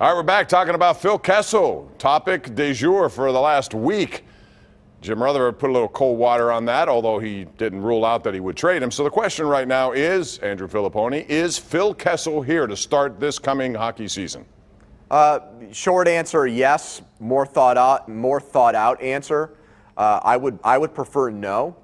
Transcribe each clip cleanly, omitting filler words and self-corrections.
All right, we're back talking about Phil Kessel, topic du jour for the last week. Jim Rutherford put a little cold water on that, although he didn't rule out that he would trade him. So the question right now is, Andrew Fillipponi, is Phil Kessel here to start this coming hockey season? Short answer, yes. More thought out answer. I would prefer no.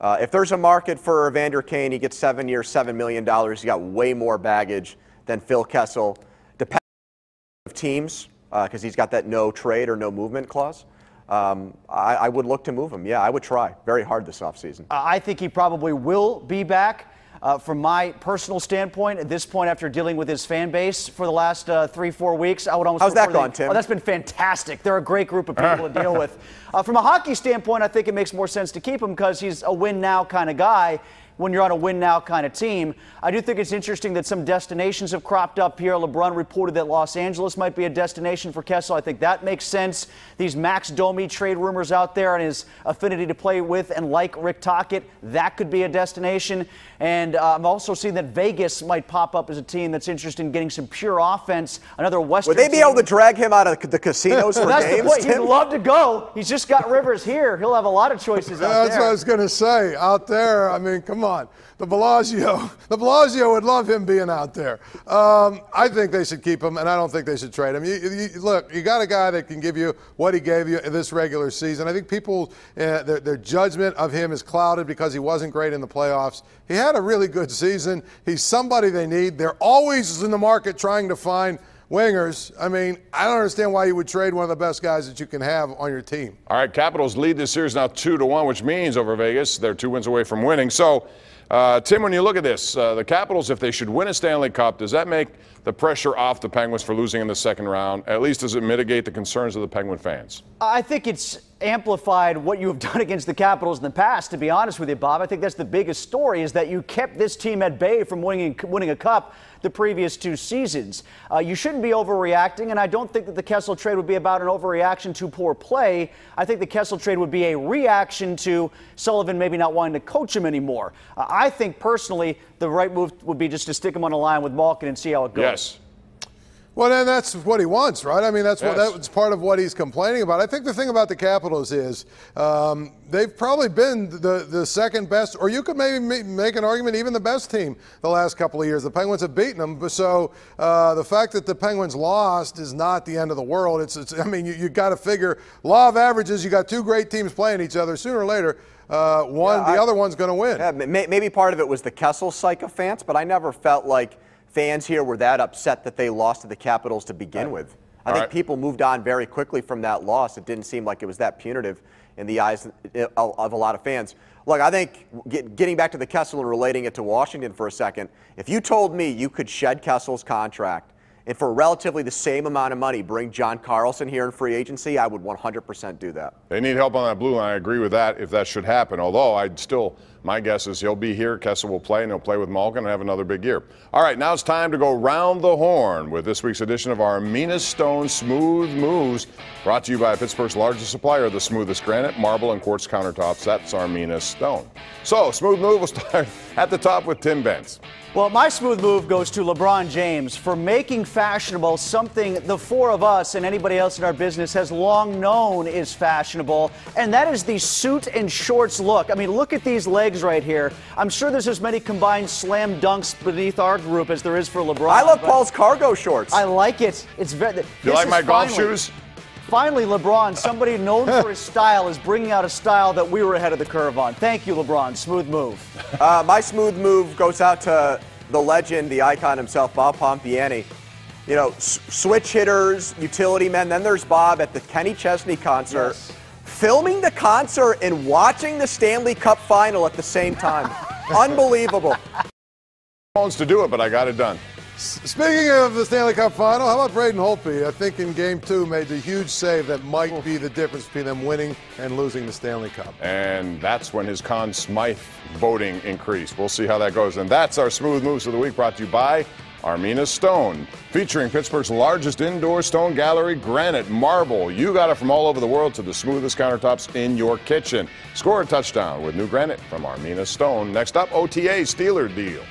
If there's a market for Evander Kane, he gets 7 years, $7 million. He's got way more baggage than Phil Kessel. Depending on teams, because he's got that no trade or no movement clause. I would look to move him. Yeah, I would try very hard this offseason. I think he probably will be back. From my personal standpoint, at this point, after dealing with his fan base for the last 3-4 weeks, I would almost. How's that gone, Tim? Oh, that's been fantastic. They're a great group of people to deal with. From a hockey standpoint, I think it makes more sense to keep him because he's a win-now kind of guy. When you're on a win-now kind of team, I do think it's interesting that some destinations have cropped up here. LeBron reported that Los Angeles might be a destination for Kessel. I think that makes sense. These Max Domi trade rumors out there and his affinity to play with and like Rick Tocchet, that could be a destination. And I'm also seeing that Vegas might pop up as a team that's interested in getting some pure offense. Another Western Would they be able to drag him out of the casinos for that's games? The point. He'd love to go. He's just got Rivers here. He'll have a lot of choices out there. That's what I was going to say. Out there, I mean, come on. The Bellagio would love him being out there. I think they should keep him, and I don't think they should trade him. Look, you got a guy that can give you what he gave you this regular season. I think people, their judgment of him is clouded because he wasn't great in the playoffs. He had a really good season. He's somebody they need. They're always in the market trying to find wingers. I mean, I don't understand why you would trade one of the best guys that you can have on your team. All right, Capitals lead this series now 2-1, which means over Vegas, they're 2 wins away from winning. So, Tim, when you look at this, the Capitals, if they should win a Stanley Cup, does that make the pressure off the Penguins for losing in the second round? At least does it mitigate the concerns of the Penguin fans? I think it's amplified what you have done against the Capitals in the past, to be honest with you, Bob. I think that's the biggest story, is that you kept this team at bay from winning a cup the previous 2 seasons. You shouldn't be overreacting, and I don't think that the Kessel trade would be about an overreaction to poor play. I think the Kessel trade would be a reaction to Sullivan maybe not wanting to coach him anymore. I think personally the right move would be just to stick him on a line with Malkin and see how it goes. Yes. Well, then that's what he wants, right? I mean, that's part of what he's complaining about. I think the thing about the Capitals is they've probably been the second best, or you could maybe make an argument, even the best team the last couple of years. The Penguins have beaten them, so the fact that the Penguins lost is not the end of the world. I mean, you got to figure law of averages. You got 2 great teams playing each other. Sooner or later, the other one's going to win. Yeah, maybe part of it was the Kessel sycophants, but I never felt like fans here were that upset that they lost to the Capitals to begin with. I think people moved on very quickly from that loss. It didn't seem like it was that punitive in the eyes of a lot of fans. Look, I think getting back to the Kessel and relating it to Washington for a second, if you told me you could shed Kessel's contract and for relatively the same amount of money bring John Carlson here in free agency, I would 100% do that. They need help on that blue line. I agree with that if that should happen, although my guess is he'll be here, Kessel will play, and he'll play with Malkin and have another big year. All right, now it's time to go round the horn with this week's edition of our Armina Stone Smooth Moves, brought to you by Pittsburgh's largest supplier of the smoothest granite, marble, and quartz countertops. That's Armina Stone. So, smooth move will start at the top with Tim Benz. Well, my smooth move goes to LeBron James for making fashionable something the 4 of us and anybody else in our business has long known is fashionable, and that is the suit and shorts look. I mean, look at these legs right here. I'm sure there's as many combined slam dunks beneath our group as there is for LeBron. I love Paul's cargo shorts. I like it. It's very. You like my golf shoes? Finally, LeBron, somebody known for his style, is bringing out a style that we were ahead of the curve on. Thank you, LeBron. Smooth move. My smooth move goes out to the legend, the icon himself, Bob Pompeani. You know, switch hitters, utility men. Then there's Bob at the Kenny Chesney concert, filming the concert and watching the Stanley Cup final at the same time. Unbelievable. Phones to do it, but I got it done. Speaking of the Stanley Cup final, how about Braden Holtby? I think in Game 2 made the huge save that might be the difference between them winning and losing the Stanley Cup. And that's when his Conn Smythe voting increased. We'll see how that goes. And that's our Smooth Moves of the Week, brought to you by Armina Stone, featuring Pittsburgh's largest indoor stone gallery, granite, marble. You got it from all over the world to the smoothest countertops in your kitchen. Score a touchdown with new granite from Armina Stone. Next up, OTA Steeler Deal.